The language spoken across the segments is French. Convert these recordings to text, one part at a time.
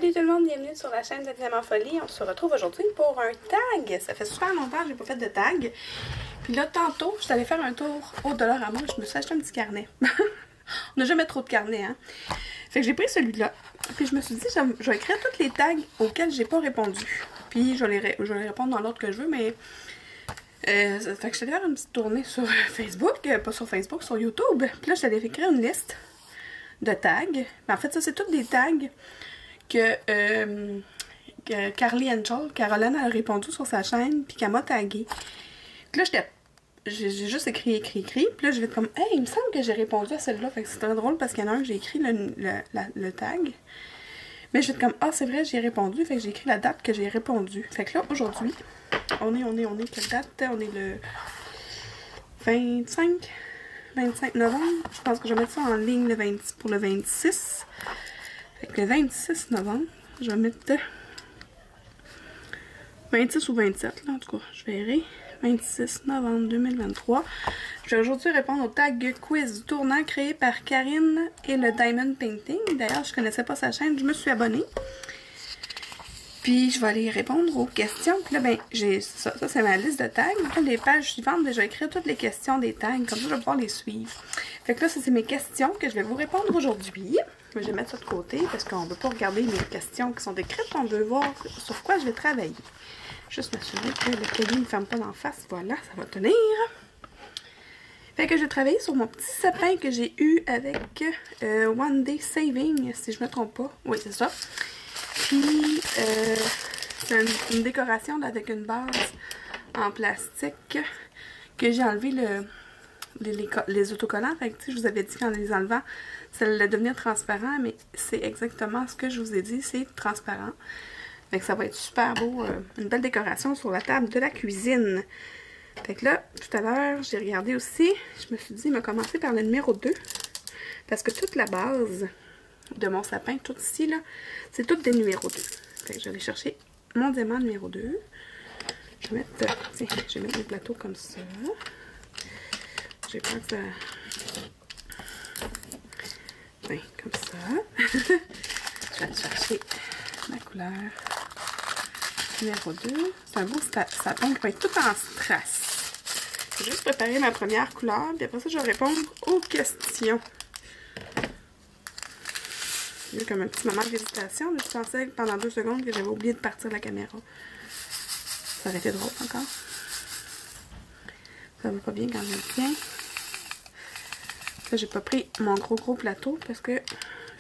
Salut tout le monde, bienvenue sur la chaîne de Diamant Folie. On se retrouve aujourd'hui pour un tag. Ça fait super longtemps que j'ai pas fait de tag. Puis là, tantôt, je suis allée faire un tour au Dollarama. Je me suis acheté un petit carnet. On n'a jamais trop de carnets, hein. Fait que j'ai pris celui-là. Puis je me suis dit, je vais écrire tous les tags auxquels j'ai pas répondu. Puis je vais les répondre dans l'ordre que je veux, mais... fait que je suis allée faire une petite tournée sur Facebook. Pas sur Facebook, sur YouTube. Puis là, je suis allée écrire une liste de tags. Mais en fait, ça, c'est tous des tags que Carly Angel, Caroline, a répondu sur sa chaîne, puis qu'elle m'a tagué. Puis là, j'ai juste écrit. Puis là, je vais être comme, hey, il me semble que j'ai répondu à celle-là. Fait que c'est très drôle parce qu'il y en a un que j'ai écrit le tag. Mais je vais être comme, ah, c'est vrai, j'ai répondu. Fait que j'ai écrit la date que j'ai répondu. Fait que là, aujourd'hui, on est, quelle date? On est le 25 novembre. Je pense que je vais mettre ça en ligne pour le 26. Fait que le 26 novembre, je vais mettre 26 ou 27, là, en tout cas, je verrai. 26 novembre 2023. Je vais aujourd'hui répondre au tag quiz tournant créé par Karine et le Diamond Painting. D'ailleurs, je connaissais pas sa chaîne, je me suis abonnée. Puis, je vais aller répondre aux questions. Puis là, ben, j'ai ça c'est ma liste de tags. Après, les pages suivantes, je vais écrire toutes les questions des tags. Comme ça, je vais pouvoir les suivre. Fait que là, ça, c'est mes questions que je vais vous répondre aujourd'hui. Je vais mettre ça de côté parce qu'on ne veut pas regarder mes questions qui sont écrites. On veut voir sur quoi je vais travailler. Juste m'assurer que le cahier ne ferme pas d'en face. Voilà, ça va tenir. Fait que je vais travailler sur mon petit sapin que j'ai eu avec One Day Saving, si je me trompe pas. Oui, c'est ça. Puis, c'est une décoration là, avec une base en plastique que j'ai enlevé les autocollants. Fait que, je vous avais dit qu'en les enlevant, ça allait devenir transparent, mais c'est exactement ce que je vous ai dit, c'est transparent. Fait que ça va être super beau, une belle décoration sur la table de la cuisine. Fait que là, tout à l'heure, j'ai regardé aussi, je me suis dit, il m'a commencé par le numéro 2, parce que toute la base de mon sapin, tout ici, là, c'est tout des numéros 2. Fait que je vais aller chercher mon diamant numéro 2. Je vais mettre, tiens, je vais mettre mes plateaux comme ça. J'ai peur que ça... Ouais, comme ça. Je vais aller chercher ma couleur numéro 2. C'est un beau sapin qui va être tout en strass. Je vais juste préparer ma première couleur, puis après ça, je vais répondre aux questions. J'ai eu comme un petit moment d'hésitation. Je pensais pendant 2 secondes que j'avais oublié de partir la caméra. Ça aurait été drôle encore. Ça va pas bien quand je le tiens. Là, j'ai pas pris mon gros plateau parce que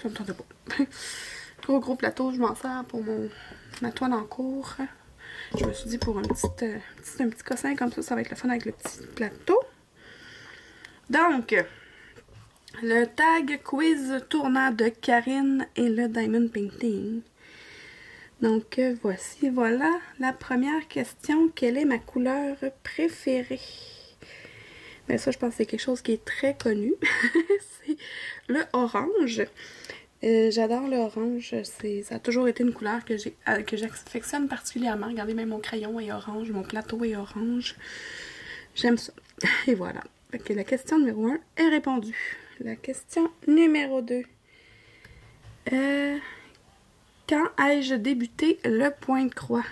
ça me tentait pas. Gros plateau, je m'en sers pour ma toile en cours. Je me suis dit pour un petit cossin comme ça va être le fun avec le petit plateau. Donc, le tag quiz tournant de Karine et le Diamond Painting. Donc, voilà la première question. Quelle est ma couleur préférée? Mais ça, je pense que c'est quelque chose qui est très connu. C'est le orange. J'adore le orange. Ça a toujours été une couleur que j'affectionne particulièrement. Regardez, même mon crayon est orange, mon plateau est orange. J'aime ça. Et voilà. Ok, la question numéro 1 est répondue. La question numéro 2. Quand ai-je débuté le point de croix?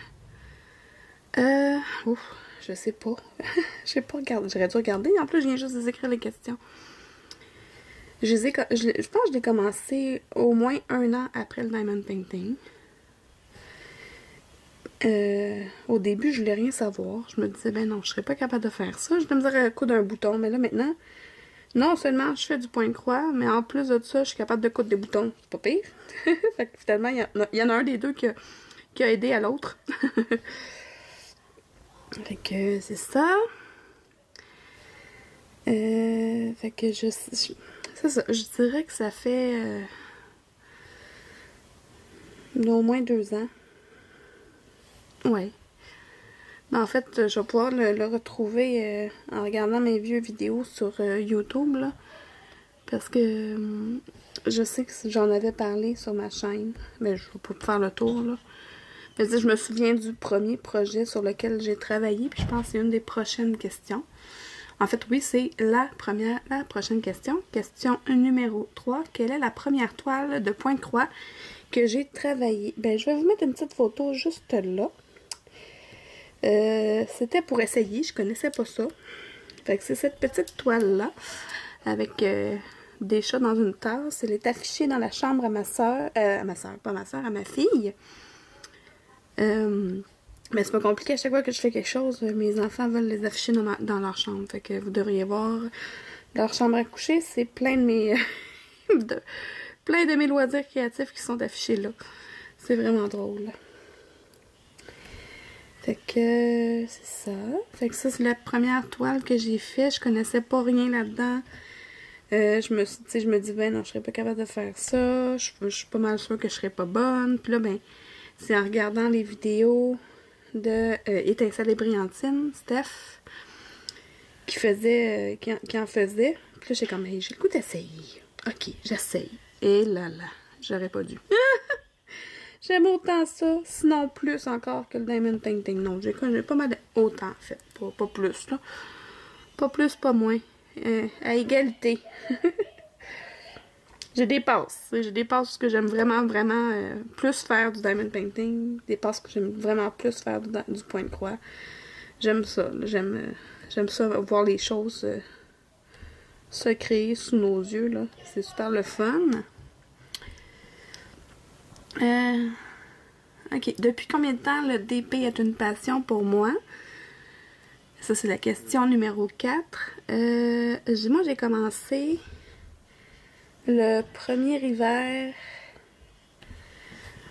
Je sais pas. J'ai pas regardé. J'aurais dû regarder. En plus, je viens juste d'écrire les questions. Je pense que je l'ai commencé au moins 1 an après le Diamond Painting. Au début, je voulais rien savoir. Je me disais, ben non, je serais pas capable de faire ça. Je me disais à coudre un bouton. Mais là, maintenant, non seulement je fais du point de croix, mais en plus de ça, je suis capable de coudre des boutons. C'est pas pire. Fait que finalement, il y en a un des deux qui a aidé à l'autre. Fait que c'est ça. Fait que c'est ça. Je dirais que ça fait au moins 2 ans. Ouais. Mais en fait, je vais pouvoir le retrouver en regardant mes vieux vidéos sur YouTube, là. Parce que je sais que j'en avais parlé sur ma chaîne. Mais je vais pas faire le tour, là. Mais je me souviens du premier projet sur lequel j'ai travaillé. Puis je pense que c'est une des prochaines questions. En fait, oui, c'est la prochaine question. Question numéro 3. Quelle est la première toile de point de croix que j'ai travaillé. Ben, je vais vous mettre une petite photo juste là. C'était pour essayer, je connaissais pas ça. Fait que c'est cette petite toile-là, avec des chats dans une tasse. Elle est affichée dans la chambre à ma soeur, pas ma soeur, à ma fille. Mais c'est pas compliqué, à chaque fois que je fais quelque chose, mes enfants veulent les afficher dans leur chambre. Fait que vous devriez voir leur chambre à coucher, c'est plein de mes plein de mes loisirs créatifs qui sont affichés là. C'est vraiment drôle. Fait que c'est ça. Fait que ça, c'est la première toile que j'ai fait. Je connaissais pas rien là-dedans. Je me dis, ben non, je serais pas capable de faire ça. Je suis pas mal sûre que je serais pas bonne. Puis là, ben, c'est en regardant les vidéos de Étincelle et Brillantine, Steph, qui en faisait. Puis là, j'ai comme, hey, j'ai le goût d'essayer. Ok, j'essaye. Et là, j'aurais pas dû. J'aime autant ça, sinon plus encore que le Diamond Painting. Non, j'ai pas mal autant en fait, pas plus là. Pas plus, pas moins. À égalité. Je dépasse ce que j'aime vraiment plus faire du Diamond Painting. Je dépasse ce que j'aime vraiment plus faire du point de croix. J'aime ça. J'aime ça, voir les choses se créer sous nos yeux, là. C'est super le fun. Ok. Depuis combien de temps le DP est une passion pour moi? Ça, c'est la question numéro 4. Moi, j'ai commencé le premier hiver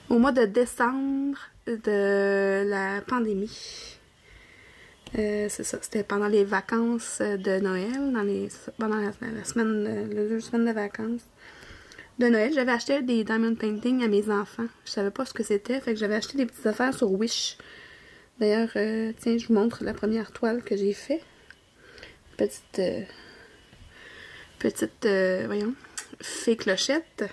au mois de décembre de la pandémie. C'est ça, c'était pendant les vacances de Noël, pendant la semaine, les 2 semaines de vacances de Noël. J'avais acheté des diamond painting à mes enfants. Je savais pas ce que c'était, fait que j'avais acheté des petites affaires sur Wish. D'ailleurs, tiens, je vous montre la première toile que j'ai fait. Petite voyons, fée clochette.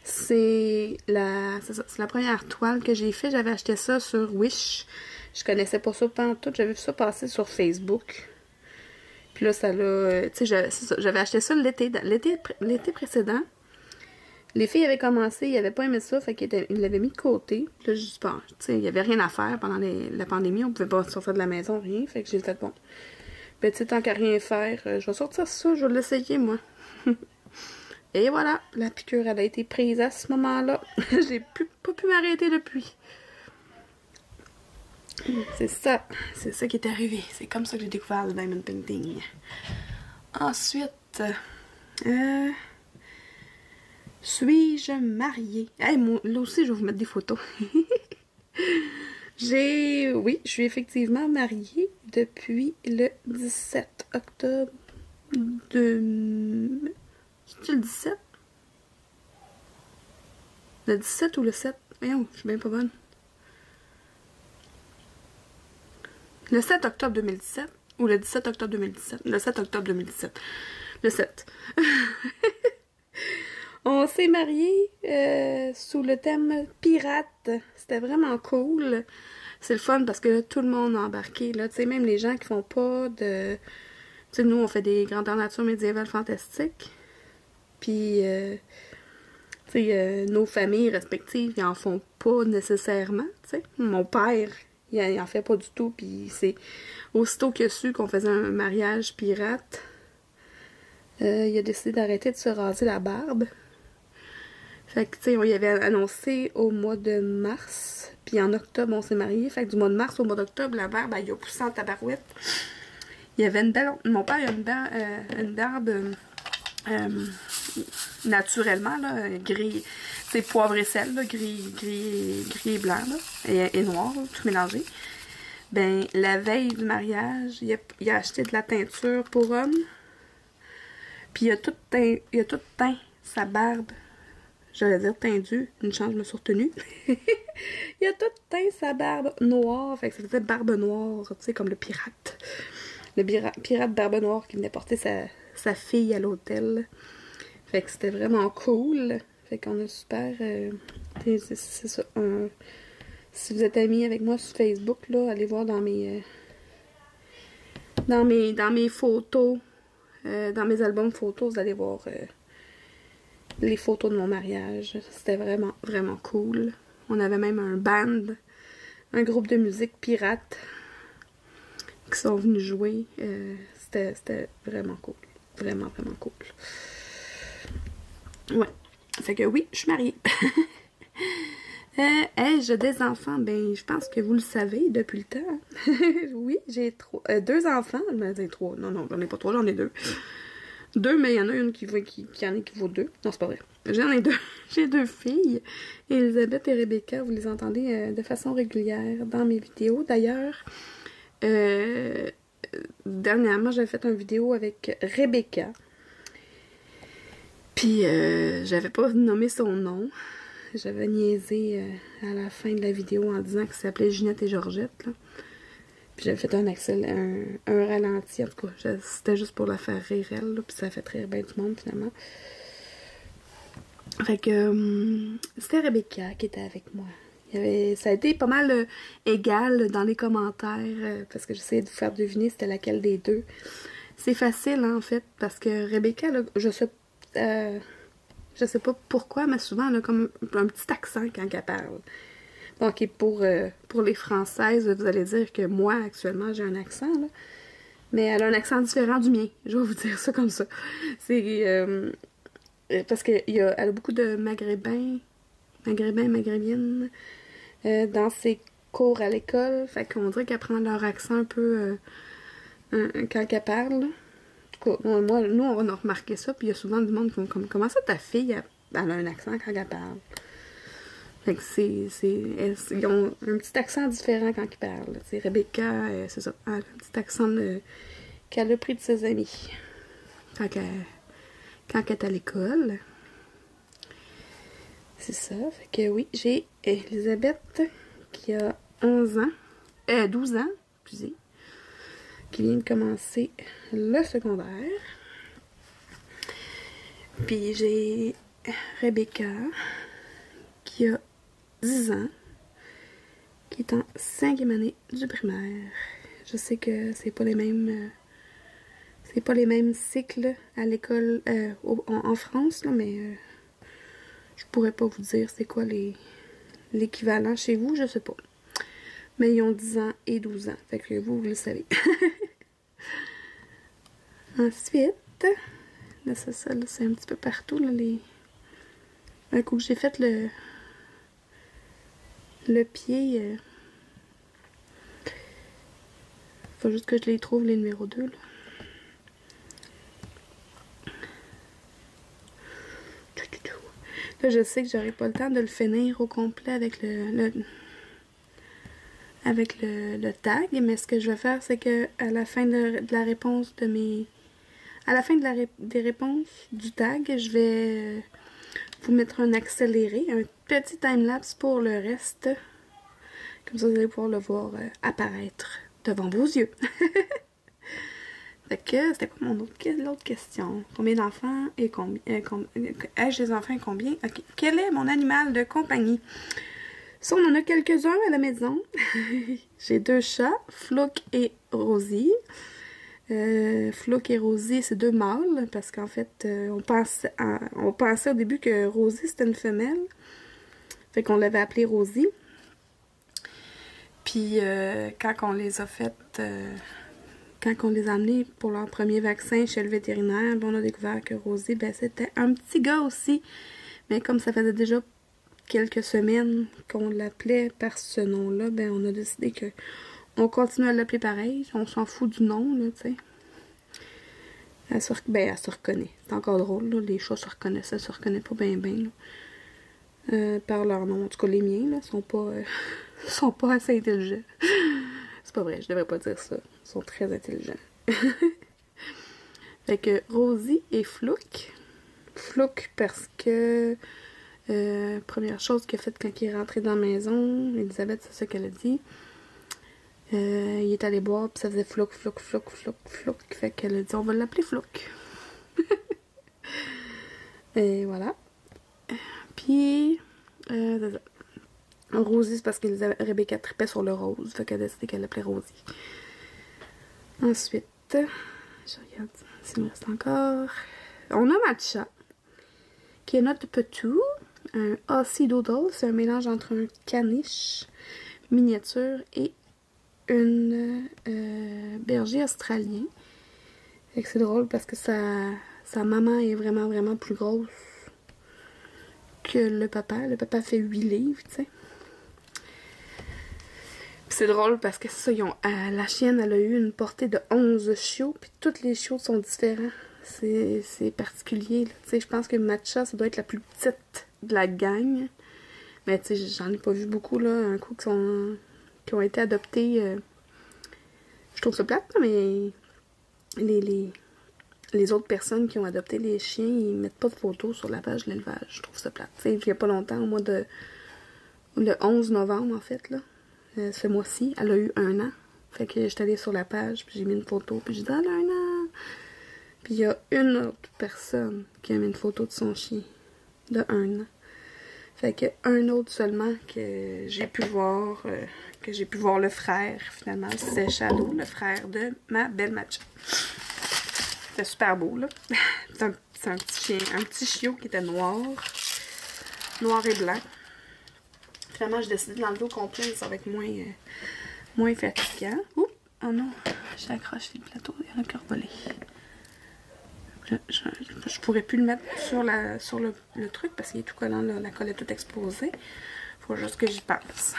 C'est la première toile que j'ai fait. J'avais acheté ça sur Wish. Je connaissais pas ça pantoute. J'avais vu ça passer sur Facebook. Puis là, ça l'a... tu sais, j'avais acheté ça l'été précédent. Les filles avaient commencé, ils avaient pas aimé ça, fait qu'ils l'avaient mis de côté. Puis là, je dis, bon, tu sais, il y avait rien à faire pendant la pandémie. On pouvait pas sortir de la maison, rien. Fait que j'ai fait, bon, ben, tu sais, tant qu'à rien faire, je vais sortir ça, je vais l'essayer, moi. Et voilà, la piqûre, elle a été prise à ce moment-là. J'ai pas pu m'arrêter depuis. C'est ça qui est arrivé. C'est comme ça que j'ai découvert le Diamond Painting. Ensuite, suis-je mariée? Hey, moi, là aussi, je vais vous mettre des photos. Oui, je suis effectivement mariée depuis le 17 octobre de... C'est-tu le 17? Le 17 ou le 7? Voyons, je suis bien pas bonne. Le 7 octobre 2017 ou le 17 octobre 2017? Le 7 octobre 2017. Le 7. On s'est mariés sous le thème pirate. C'était vraiment cool. C'est le fun parce que tout le monde a embarqué. Là, tu sais, même les gens qui font pas de... Tu sais, nous, on fait des grandeurs nature médiévales fantastiques. Puis, tu sais, nos familles respectives, ils en font pas nécessairement, tu sais. Mon père, il en fait pas du tout. Puis, c'est aussitôt qu'il a su qu'on faisait un mariage pirate, il a décidé d'arrêter de se raser la barbe. Fait que, tu sais, on y avait annoncé au mois de mars, puis en octobre, on s'est mariés. Fait que du mois de mars au mois d'octobre, la barbe, il a poussé en tabarouette. Il y avait une belle... Mon père, il a une barbe naturellement, là, gris... C'est poivre et sel, là, gris et blanc, là, et noir, là, tout mélangé. Ben, la veille du mariage, il a acheté de la teinture pour homme. Puis il a tout teint sa barbe. J'allais dire teindu, une chance, je me suis retenue. Il a tout teint sa barbe noire, fait que ça faisait barbe noire, tu sais, comme le pirate. Le pirate barbe noire qui venait porter sa fille à l'hôtel. Fait que c'était vraiment cool. Fait qu'on a super... c'est ça. Si vous êtes amis avec moi sur Facebook, là, allez voir dans mes photos, dans mes albums photos, vous allez voir les photos de mon mariage. C'était vraiment, vraiment cool. On avait même un band, un groupe de musique pirate qui sont venus jouer. C'était vraiment cool. Vraiment, vraiment cool. Ouais. Fait que oui, je suis mariée. Ai-je des enfants? Ben, je pense que vous le savez depuis le temps. Oui, j'ai deux enfants. Ben, j'ai trois. Non, non, j'en ai pas trois, j'en ai deux. Deux, mais il y en a une qui en vaut deux. Non, c'est pas vrai. J'en ai deux. J'ai deux filles. Elisabeth et Rebecca, vous les entendez de façon régulière dans mes vidéos. D'ailleurs, dernièrement, j'avais fait une vidéo avec Rebecca. Puis, j'avais pas nommé son nom. J'avais niaisé à la fin de la vidéo en disant qu'elle s'appelait Ginette et Georgette. Là. Puis j'avais fait un ralenti, en tout cas. C'était juste pour la faire rire, elle. Là, puis ça a fait rire bien du monde, finalement. Fait que c'était Rebecca qui était avec moi. Ça a été pas mal égal dans les commentaires, parce que j'essayais de vous faire deviner c'était laquelle des deux. C'est facile, hein, en fait, parce que Rebecca, là, je sais pas pourquoi, mais souvent, elle a comme un petit accent quand elle parle. Donc, pour les Françaises, vous allez dire que moi, actuellement, j'ai un accent, là. Mais elle a un accent différent du mien. Je vais vous dire ça comme ça. C'est parce qu'elle a beaucoup de maghrébins, maghrébines dans ses cours à l'école. Fait qu'on dirait qu'elle prend leur accent un peu quand elle parle. Nous, on a remarqué ça, puis il y a souvent du monde qui vont comme comment ça ta fille, elle a un accent quand elle parle. Fait que ils ont un petit accent différent quand ils parlent. T'sais, Rebecca, c'est ça, elle a un petit accent qu'elle a pris de ses amis quand elle est à l'école. C'est ça, fait que oui, j'ai Elisabeth qui a 12 ans, excusez, qui vient de commencer le secondaire. Puis j'ai Rebecca qui a 10 ans, qui est en 5e année du primaire. Je sais que c'est pas les mêmes cycles à l'école en France, là, mais je pourrais pas vous dire c'est quoi l'équivalent chez vous, je sais pas. Mais ils ont 10 ans et 12 ans, fait que vous le savez. Ensuite, là, c'est un petit peu partout, là, un coup que j'ai fait le pied, faut juste que je les trouve, les numéros 2, là. Là, je sais que j'aurai pas le temps de le finir au complet avec le tag, mais ce que je vais faire, c'est que à la fin de la réponse à la fin des réponses du tag, je vais vous mettre un accéléré, un petit timelapse pour le reste. Comme ça, vous allez pouvoir le voir apparaître devant vos yeux. Fait que, c'était quoi l'autre question? Combien d'enfants et combien... ai-je des enfants et combien? Ok. Quel est mon animal de compagnie? Ça, on en a quelques-uns à la maison. J'ai deux chats, Flouk et Rosie. Flouk et Rosie, c'est deux mâles, parce qu'en fait, on pensait au début que Rosie, c'était une femelle. Fait qu'on l'avait appelée Rosie. Puis, quand on les a faites... quand on les a amenés pour leur premier vaccin chez le vétérinaire, ben on a découvert que Rosie, ben c'était un petit gars aussi. Mais comme ça faisait déjà quelques semaines qu'on l'appelait par ce nom-là, ben on a décidé que on continue à l'appeler pareil. On s'en fout du nom, là, tu sais. Elle se reconnaît. C'est encore drôle, là. Les chats se reconnaissent. Elle se reconnaît pas bien, par leur nom. En tout cas, les miens, là, sont pas assez intelligents. C'est pas vrai, je devrais pas dire ça. Ils sont très intelligents. Fait que Rosie et Flouk. Flouk parce que première chose qu'il a faite quand il est rentré dans la maison, Elisabeth, c'est ça qu'elle a dit. Il est allé boire, puis ça faisait Flouk, Flouk, Flouk, Flouk, Flouk. Fait qu'elle a dit, on va l'appeler Flouk. Et voilà. Puis, Rosie, c'est parce que Rebecca tripait sur le rose. Fait qu'elle a décidé qu'elle l'appelait Rosie. Ensuite, je regarde s'il me reste encore. On a Matcha, Kenot Petou, un Aussie Doodle, c'est un mélange entre un caniche miniature et une berger australien. C'est drôle parce que sa maman est vraiment, vraiment plus grosse que le papa. Le papa fait 8 livres, tu sais. C'est drôle parce que ça, la chienne, elle a eu une portée de 11 chiots, puis tous les chiots sont différents. C'est particulier, tu sais. Je pense que Matcha, ça doit être la plus petite de la gang. Mais tu sais, j'en ai pas vu beaucoup, là, un coup qui ont été adoptés. Je trouve ça plate, mais les autres personnes qui ont adopté les chiens, ils mettent pas de photos sur la page de l'élevage. Je trouve ça plate. Tu sais, il y a pas longtemps, au mois de... Le 11 novembre, en fait, là, ce mois-ci, elle a eu 1 an. Fait que j'étais allée sur la page, puis j'ai mis une photo, puis j'ai dit « Elle a 1 an! » Puis il y a une autre personne qui a mis une photo de son chien de 1 an. Fait que un autre seulement que j'ai pu voir le frère, finalement, c'est Shadow, le frère de ma belle Matcha. C'était super beau, là. C'est un petit chiot qui était noir et blanc. Finalement, j'ai décidé de l'enlever au complet, ça va être moins fatigant. Oups! Oh non, j'ai accroché le plateau, il y en a qui ont volé. Je pourrais plus le mettre sur le truc parce qu'il est tout collant, là, la colle est toute exposée. Faut juste que j'y pense.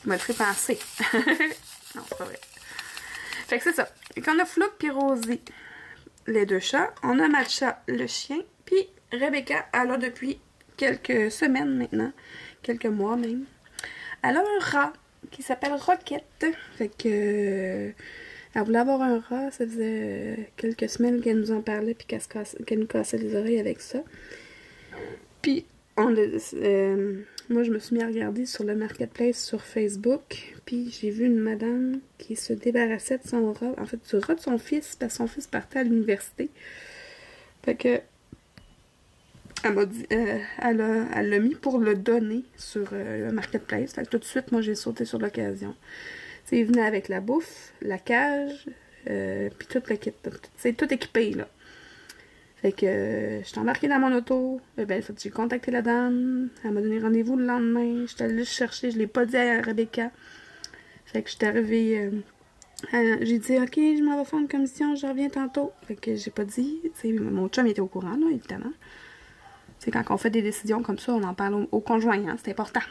Je me le ferai penser. Non, c'est pas vrai. Fait que c'est ça. Et qu'on a Flouk puis Rosie, les 2 chats. On a Matcha, le chien. Puis Rebecca, elle a depuis quelques semaines maintenant, quelques mois même. Elle a un rat qui s'appelle Roquette. Fait que... elle voulait avoir un rat, ça faisait quelques semaines qu'elle nous en parlait puis qu'elle nous cassait les oreilles avec ça. Puis, moi je me suis mis à regarder sur le marketplace sur Facebook, puis j'ai vu une madame qui se débarrassait de son rat, en fait du rat de son fils, parce que son fils partait à l'université. Fait que, elle m'a dit, elle l'a mis pour le donner sur le marketplace. Fait que tout de suite, moi j'ai sauté sur l'occasion. Il venait avec la bouffe, la cage, puis tout le kit. C'est tout équipé, là. Fait que je suis embarquée dans mon auto. J'ai contacté la dame. Elle m'a donné rendez-vous le lendemain. J'étais allée le chercher. Je l'ai pas dit à Rebecca. Fait que j'étais arrivée... j'ai dit, OK, je m'en vais faire une commission. Je reviens tantôt. Fait que j'ai pas dit. T'sais, mon chum était au courant, là, évidemment. T'sais, quand on fait des décisions comme ça, on en parle au conjoint. Hein, c'est important.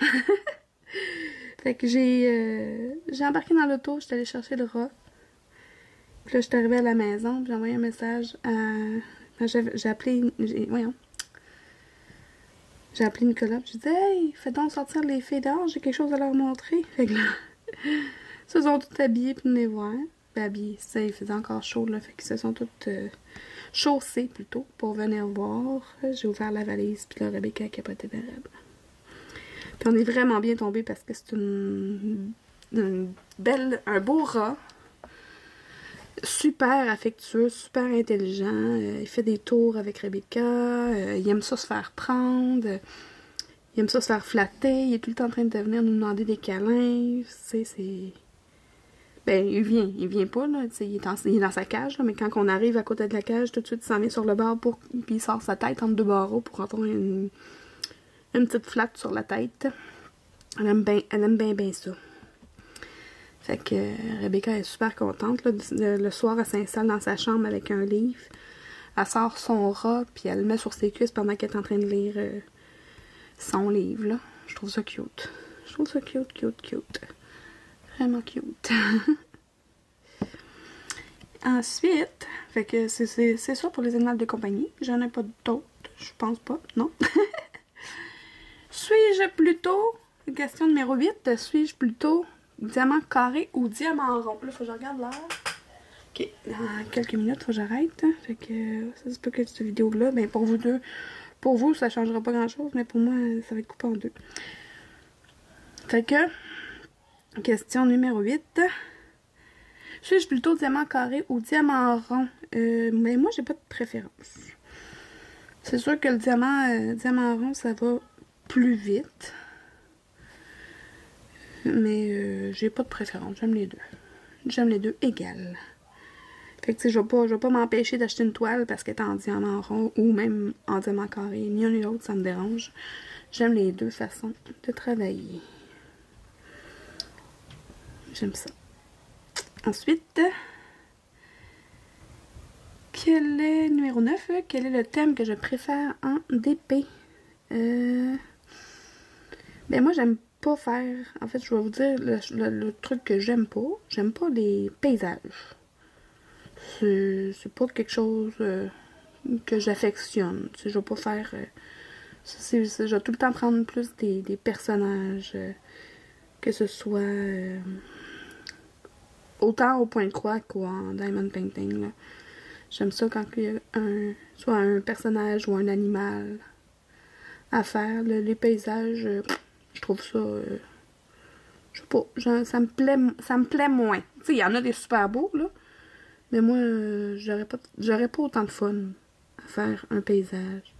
Fait que j'ai embarqué dans l'auto, j'étais allée chercher le rat. Puis là, j'étais arrivée à la maison, puis j'ai envoyé un message à... J'ai appelé... J'ai appelé Nicolas, puis j'ai dit « Hey, fais donc sortir les filles dehors, j'ai quelque chose à leur montrer. » Fait que là, ils se sont toutes habillées puis venaient voir. Puis habillées, ça, il faisait encore chaud, là, fait qu'ils se sont toutes chaussées, plutôt, pour venir voir. J'ai ouvert la valise, puis là, Rebecca a capoté bien raide. Puis on est vraiment bien tombé parce que c'est un beau rat. Super affectueux, super intelligent. Il fait des tours avec Rebecca. Il aime ça se faire prendre. Il aime ça se faire flatter. Il est tout le temps en train de venir nous demander des câlins. Tu sais, c'est... Ben, il vient pas, là. Tu sais, il est dans sa cage, là, mais quand on arrive à côté de la cage, tout de suite, il s'en vient sur le bord puis il sort sa tête entre 2 barreaux pour avoir une petite flatte sur la tête. Elle aime bien ça. Fait que Rebecca est super contente. Là, le soir, elle s'installe dans sa chambre avec un livre. Elle sort son rat, puis elle le met sur ses cuisses pendant qu'elle est en train de lire son livre. Là. Je trouve ça cute. Je trouve ça cute. Vraiment cute. Ensuite, fait que c'est ça pour les animaux de compagnie. J'en ai pas d'autres. Je pense pas. Non. Suis-je plutôt, question numéro 8, suis-je plutôt diamant carré ou diamant rond? Là, faut que je regarde l'heure. Ok, dans quelques minutes, faut que j'arrête. Fait que ça se peut que cette vidéo-là, ben pour vous deux, pour vous, ça changera pas grand-chose, mais pour moi, ça va être coupé en 2. Fait que, question numéro 8. Suis-je plutôt diamant carré ou diamant rond? Mais moi, j'ai pas de préférence. C'est sûr que le diamant rond, ça va plus vite. Mais j'ai pas de préférence. J'aime les deux. J'aime les deux égales. Fait que tu sais, je vais pas m'empêcher d'acheter une toile parce qu'elle est en diamant rond ou même en diamant carré. Ni un ni l'autre, ça me dérange. J'aime les deux façons de travailler. J'aime ça. Ensuite, quel est, numéro 9, quel est le thème que je préfère en DP? Ben moi, j'aime pas faire... En fait, je vais vous dire le truc que j'aime pas. J'aime pas les paysages. C'est pas quelque chose que j'affectionne. Je vais pas faire... je vais tout le temps prendre plus des personnages, que ce soit autant au point de croix qu'en diamond painting. J'aime ça quand il y a soit un personnage ou un animal à faire. Les paysages, je trouve ça... je sais pas, ça me plaît moins. Tu sais, il y en a des super beaux, là. Mais moi, j'aurais pas autant de fun à faire un paysage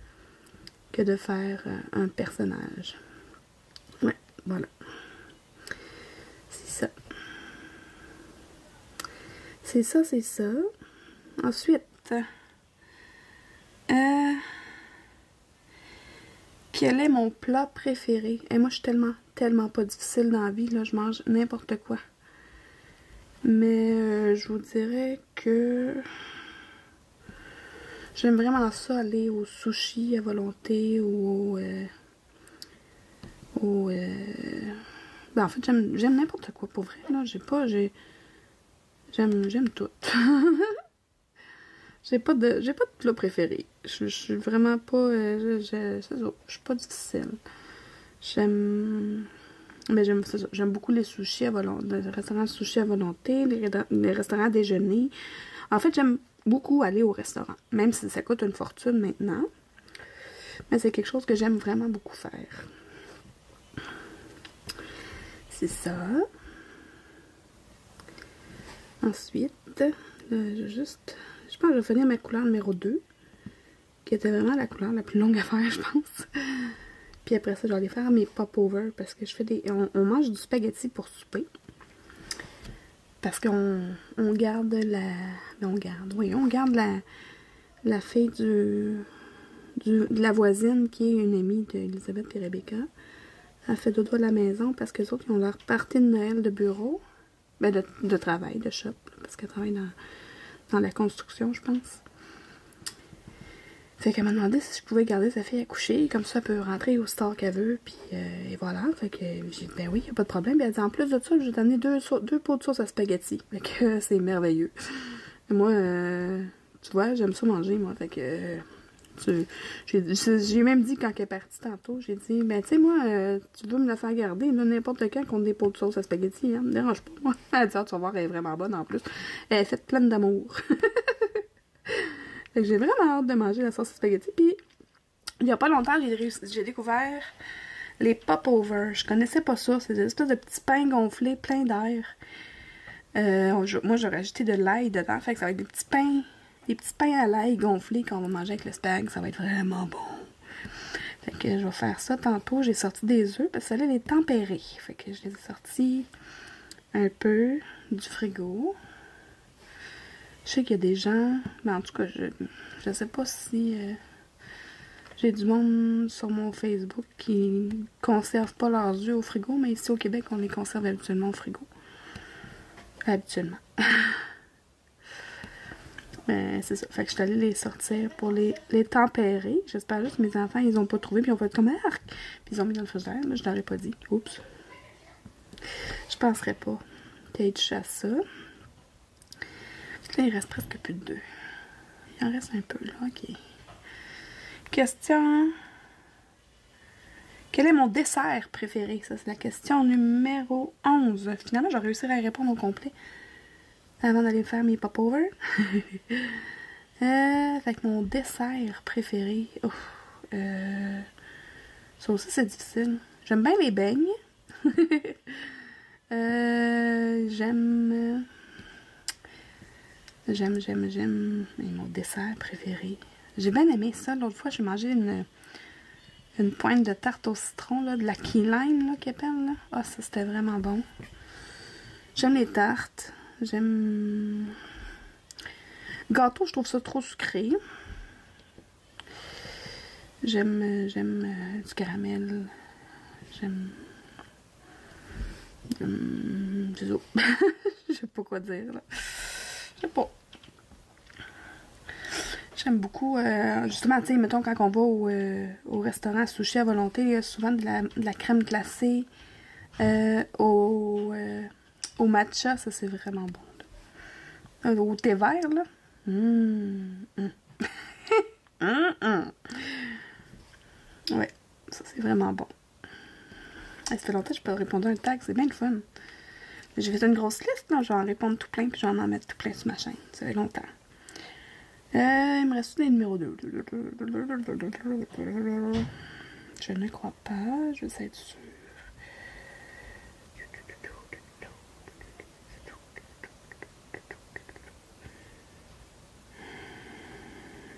que de faire un personnage. Ouais, voilà. C'est ça. C'est ça, c'est ça. Ensuite, quel est mon plat préféré? Et moi, je suis tellement pas difficile dans la vie, là, je mange n'importe quoi. Mais je vous dirais que j'aime vraiment ça, aller au sushi à volonté ou ben en fait, j'aime n'importe quoi, pour vrai, là. J'aime tout. J'ai pas de plat préféré. Je suis vraiment pas... je suis pas difficile. Mais j'aime beaucoup les sushis à volonté, les restaurants de sushi à volonté, les restaurants à déjeuner. En fait, j'aime beaucoup aller au restaurant, même si ça coûte une fortune maintenant. Mais c'est quelque chose que j'aime vraiment beaucoup faire. C'est ça. Ensuite, je pense que je vais finir ma couleur numéro 2, qui était vraiment la couleur la plus longue à faire, je pense. Puis après ça, je vais aller faire mes pop-over parce que je fais on mange du spaghetti pour souper. Parce qu'on garde on garde la fille de la voisine qui est une amie d'Elisabeth et Rebecca. Elle fait dodo à la maison parce que les autres, ils ont leur partie de Noël de bureau. Ben de travail, de shop. Parce qu'elle travaille dans la construction, je pense. Fait qu'elle m'a demandé si je pouvais garder sa fille à coucher, comme ça elle peut rentrer au store qu'elle veut, puis et voilà. Fait que j'ai dit, ben oui, y a pas de problème. Puis elle dit, en plus de ça, je vais t'amener deux pots de sauce à spaghetti. Fait que c'est merveilleux. Et moi, tu vois, j'aime ça manger, moi. Fait que j'ai même dit quand elle est partie tantôt, j'ai dit, ben tu sais, moi, tu veux me la faire garder, là, n'importe quand contre des pots de sauce à spaghetti, hein, me dérange pas, moi. Elle dit, ah, tu vas voir, elle est vraiment bonne en plus. Elle est faite pleine d'amour. Fait que j'ai vraiment hâte de manger la sauce spaghetti. Puis, il y a pas longtemps, j'ai découvert les pop-over. Je connaissais pas ça. C'est des espèces de petits pains gonflés, pleins d'air. Moi, j'aurais ajouté de l'ail dedans. Fait que ça va être des petits pains à l'ail gonflés qu'on va manger avec le spag. Ça va être vraiment bon. Fait que je vais faire ça tantôt. J'ai sorti des œufs parce que ça allait les tempérer. Fait que je les ai sortis un peu du frigo. Je sais qu'il y a des gens, mais en tout cas, je sais pas si j'ai du monde sur mon Facebook qui conservent pas leurs œufs au frigo, mais ici au Québec, on les conserve habituellement au frigo. Habituellement. Mais c'est ça. Fait que je suis allée les sortir pour les tempérer. J'espère juste que mes enfants, ils ont pas trouvé, puis ils ont fait comme arc. Puis ils ont mis dans le frigidaire, mais je leur ai pas dit. Oups. Je penserais pas qu'il y ait du chat à ça. Là, il reste presque plus de 2. Il en reste un peu, là. OK. Question. Quel est mon dessert préféré? Ça, c'est la question numéro 11. Finalement, j'ai réussi à répondre au complet avant d'aller faire mes pop-over. Fait que mon dessert préféré... ça aussi, c'est difficile. J'aime bien les beignes. J'aime... Et mon dessert préféré. J'ai bien aimé ça. L'autre fois, j'ai mangé une pointe de tarte au citron, là, de la key lime, là, qu'ils appellent, là. Ah, ça, c'était vraiment bon. J'aime les tartes. J'aime Gâteau, je trouve ça trop sucré. J'aime du caramel. J'aime... c'est ça. Je sais pas quoi dire, là. Je sais pas. J'aime beaucoup, justement, tu sais, mettons, quand on va au restaurant sushi à volonté, il y a souvent de la crème glacée au matcha, ça c'est vraiment bon. Là. Au thé vert, là. Ouais, ça c'est vraiment bon. Ça fait longtemps que je peux répondre à un tag, c'est bien le fun. J'ai fait une grosse liste, là, je vais en répondre tout plein, puis je vais en mettre tout plein sur ma chaîne. Ça fait longtemps. Il me reste des numéros 2. Je ne crois pas, je vais être sûre.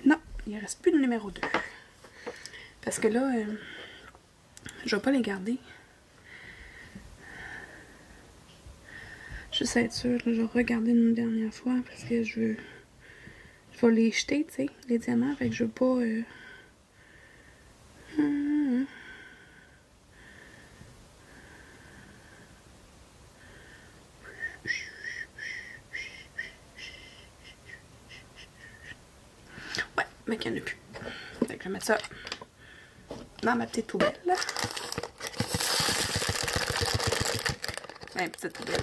Non, il ne reste plus de numéro 2. Parce que là, je vais pas les garder. Juste être sûre, je vais regarder une dernière fois parce que je vais les jeter, tu sais, les diamants, fait que je veux pas... Ouais, mais qu'il n'y en a plus. Fait que je vais mettre ça dans ma petite poubelle. Ouais, petite poubelle.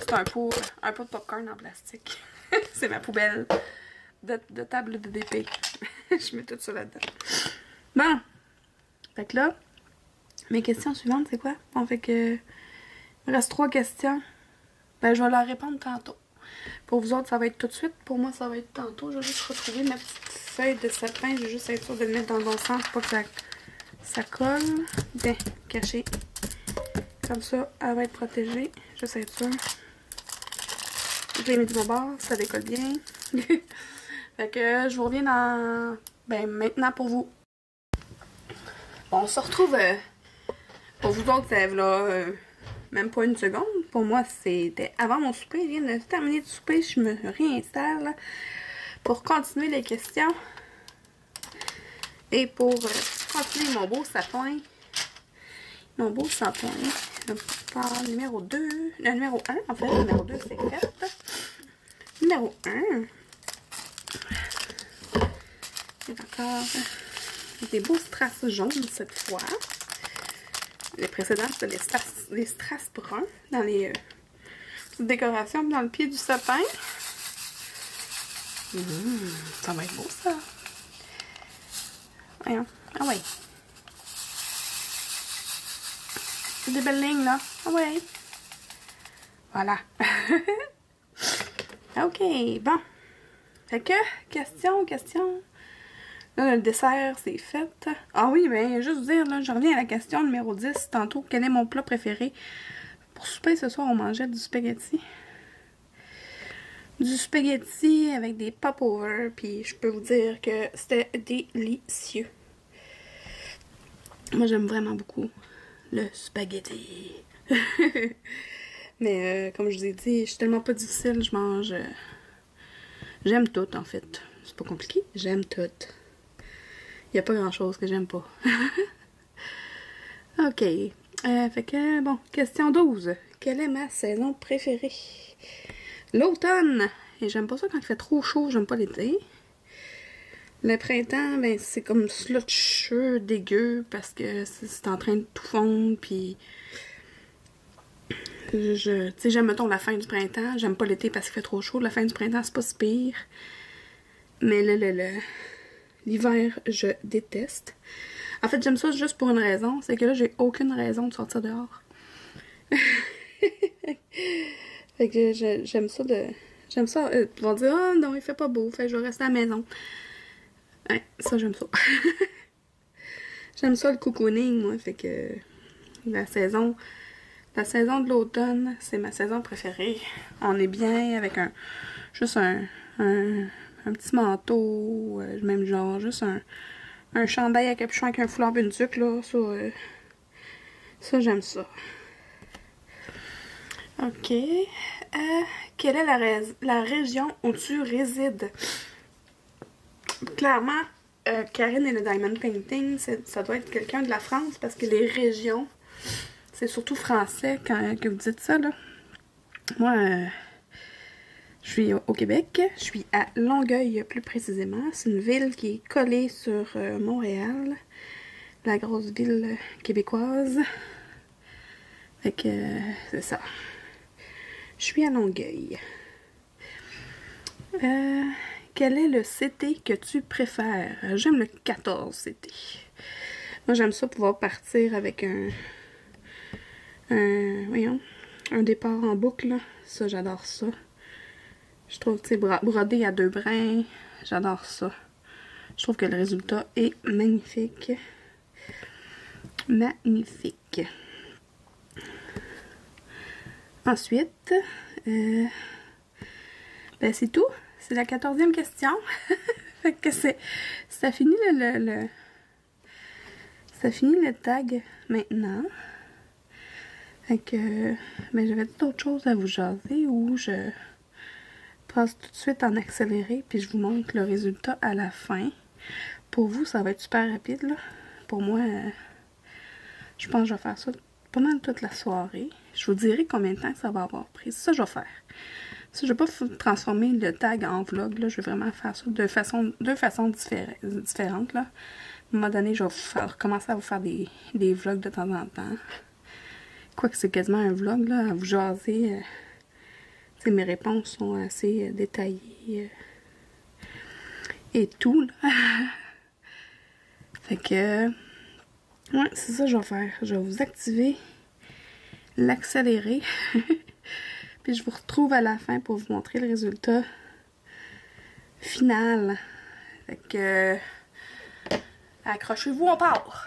C'est un pot de popcorn en plastique. C'est ma poubelle de table de DP. Je mets tout ça là-dedans. Bon. Fait que là, mes questions suivantes, c'est quoi? Bon, fait que... Il me reste 3 questions. Ben, je vais leur répondre tantôt. Pour vous autres, ça va être tout de suite. Pour moi, ça va être tantôt. Je vais juste retrouver ma petite feuille de sapin. Je vais juste être sûre de le mettre dans le bon sens pour pas que ça colle. Bien, caché. Comme ça, elle va être protégée. Juste être sûre. Je l'ai mis de mon bord, ça décolle bien. Fait que je vous reviens dans... Ben, maintenant pour vous. Bon, on se retrouve... pour vous autres, ça là... même pas une seconde. Pour moi, c'était avant mon souper. Je viens de terminer de souper. Je me réinstalle pour continuer les questions. Et pour continuer mon beau sapin. Mon beau sapin. Par numéro 2. Le numéro 1, en fait. Le numéro 2, c'est fait. Numéro 1. C'est encore des beaux strass jaunes cette fois. Les précédents, c'était les strass bruns dans les petites décorations dans le pied du sapin. Ça va être beau, ça. Voyons. Ah ouais. C'est des belles lignes, là. Ah ouais. Voilà. OK, bon. Fait que, question. Là, le dessert, c'est fait. Ah oui, ben, juste vous dire, là, je reviens à la question numéro 10 tantôt. Quel est mon plat préféré? Pour souper ce soir, on mangeait du spaghetti. Du spaghetti avec des popovers. Puis je peux vous dire que c'était délicieux. Moi, j'aime vraiment beaucoup le spaghetti. Mais comme je vous ai dit, je suis tellement pas difficile, je mange... j'aime tout, en fait. C'est pas compliqué, j'aime tout. Il n'y a pas grand-chose que j'aime pas. OK. Fait que, bon, question 12. Quelle est ma saison préférée? L'automne. Et j'aime pas ça quand il fait trop chaud, j'aime pas l'été. Le printemps, ben, c'est comme slotcheux, dégueu, parce que c'est en train de tout fondre, puis... tu sais, j'aime, mettons, la fin du printemps. J'aime pas l'été parce qu'il fait trop chaud. La fin du printemps, c'est pas si pire. Mais l'hiver, je déteste. En fait, j'aime ça juste pour une raison. C'est que là, j'ai aucune raison de sortir dehors. Fait que j'aime ça de... J'aime ça. Ils vont dire, oh non, il fait pas beau. Fait que je vais rester à la maison. Ouais, ça, j'aime ça. J'aime ça, le cocooning, moi. Fait que la saison de l'automne, c'est ma saison préférée. On est bien avec juste un petit manteau, même genre, juste un chandail à capuchon avec un foulard buntuc, là. Ça j'aime ça. OK. Quelle est la région où tu résides? Clairement, Karine et le Diamond Painting, ça doit être quelqu'un de la France parce que les régions, c'est surtout français que vous dites ça, là. Moi, je suis au Québec, je suis à Longueuil plus précisément. C'est une ville qui est collée sur Montréal, la grosse ville québécoise. Fait que c'est ça. Je suis à Longueuil. Quel est le CT que tu préfères? J'aime le 14 CT. Moi, j'aime ça pouvoir partir avec un départ en boucle, là. Ça, j'adore ça. Je trouve, tu sais, brodé à 2 brins, j'adore ça. Je trouve que le résultat est magnifique. Magnifique. Ensuite, ben c'est tout. C'est la 14e question. Fait que ça finit ça finit le tag maintenant. Fait que, ben j'avais d'autres choses à vous jaser ou je passe tout de suite en accéléré puis je vous montre le résultat à la fin. Pour vous, ça va être super rapide, là. Pour moi, je pense que je vais faire ça pendant toute la soirée. Je vous dirai combien de temps ça va avoir pris. C'est ça que je vais faire. Ça, je ne vais pas transformer le tag en vlog, là. Je vais vraiment faire ça de deux façons différentes, là. À un moment donné, je vais commencer à vous faire des vlogs de temps en temps. Quoique c'est quasiment un vlog, là, à vous jaser. Mes réponses sont assez détaillées. Et tout, là. Fait que... ouais, c'est ça que je vais faire. Je vais vous activer l'accélérer. Puis je vous retrouve à la fin pour vous montrer le résultat final. Fait que... accrochez-vous, on part!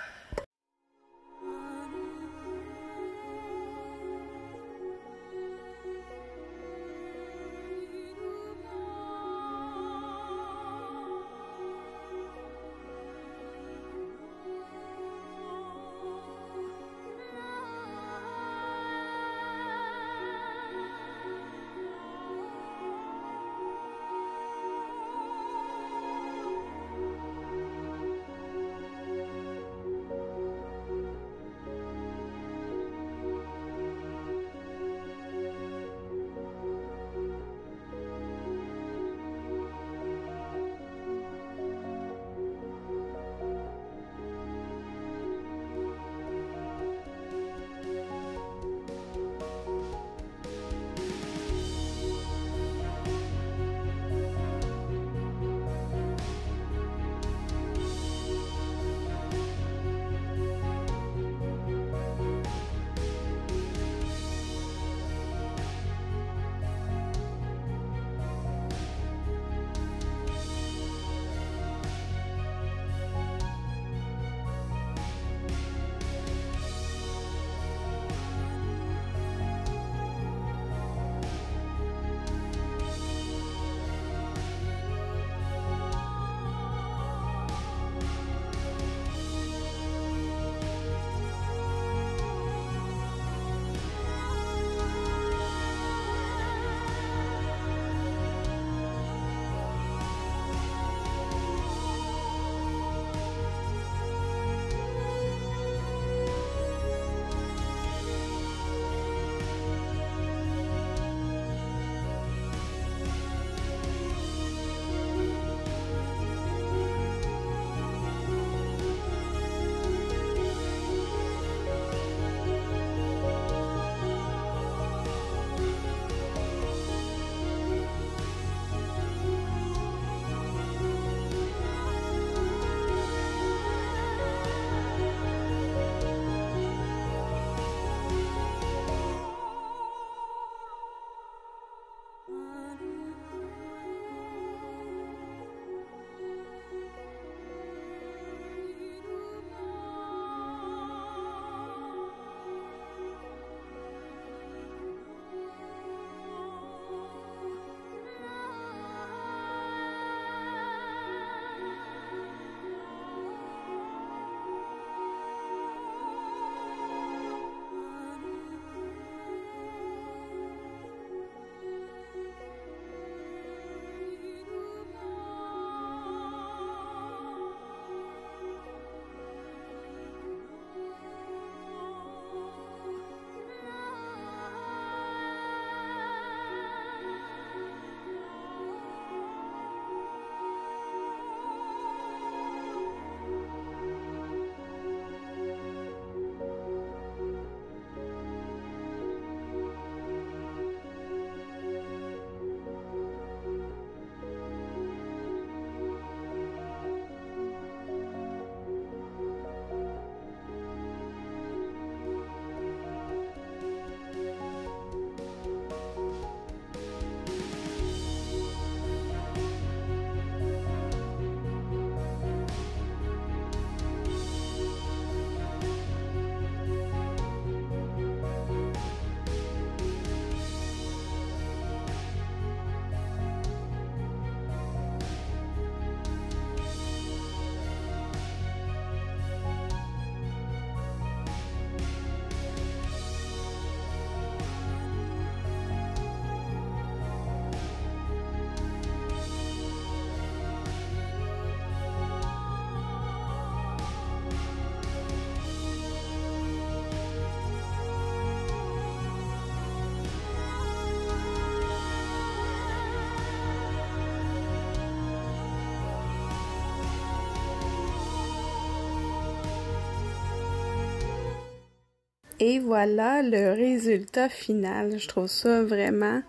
Et voilà le résultat final. Je trouve ça vraiment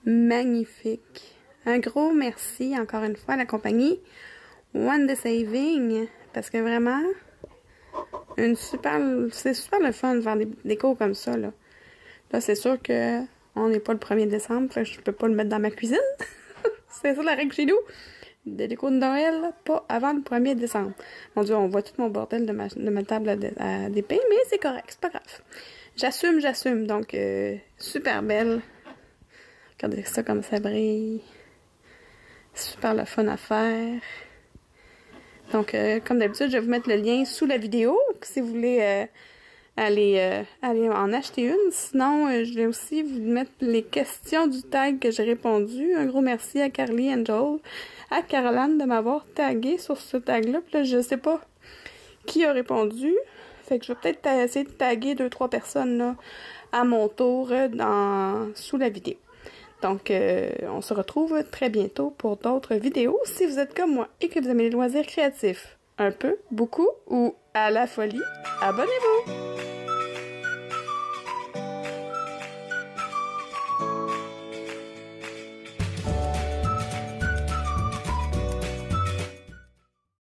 magnifique. Un gros merci encore une fois à la compagnie One Day Saving. Parce que vraiment, c'est super le fun de faire des décos comme ça. Là c'est sûr que on n'est pas le 1er décembre, fait que je peux pas le mettre dans ma cuisine. C'est ça la règle chez nous. Des décos de Noël, pas avant le 1er décembre. Mon Dieu, on voit tout mon bordel de ma table à dépeindre, mais c'est correct, c'est pas grave. J'assume. Donc, super belle. Regardez ça comme ça brille. Super le fun à faire. Donc, comme d'habitude, je vais vous mettre le lien sous la vidéo, si vous voulez aller en acheter une. Sinon, je vais aussi vous mettre les questions du tag que j'ai répondu. Un gros merci à Carly Angel, à Caroline de m'avoir tagué sur ce tag-là. Puis là, je sais pas qui a répondu. Fait que je vais peut-être essayer de taguer 2-3 personnes là, à mon tour sous la vidéo. Donc, on se retrouve très bientôt pour d'autres vidéos. Si vous êtes comme moi et que vous aimez les loisirs créatifs, un peu, beaucoup ou à la folie, abonnez-vous!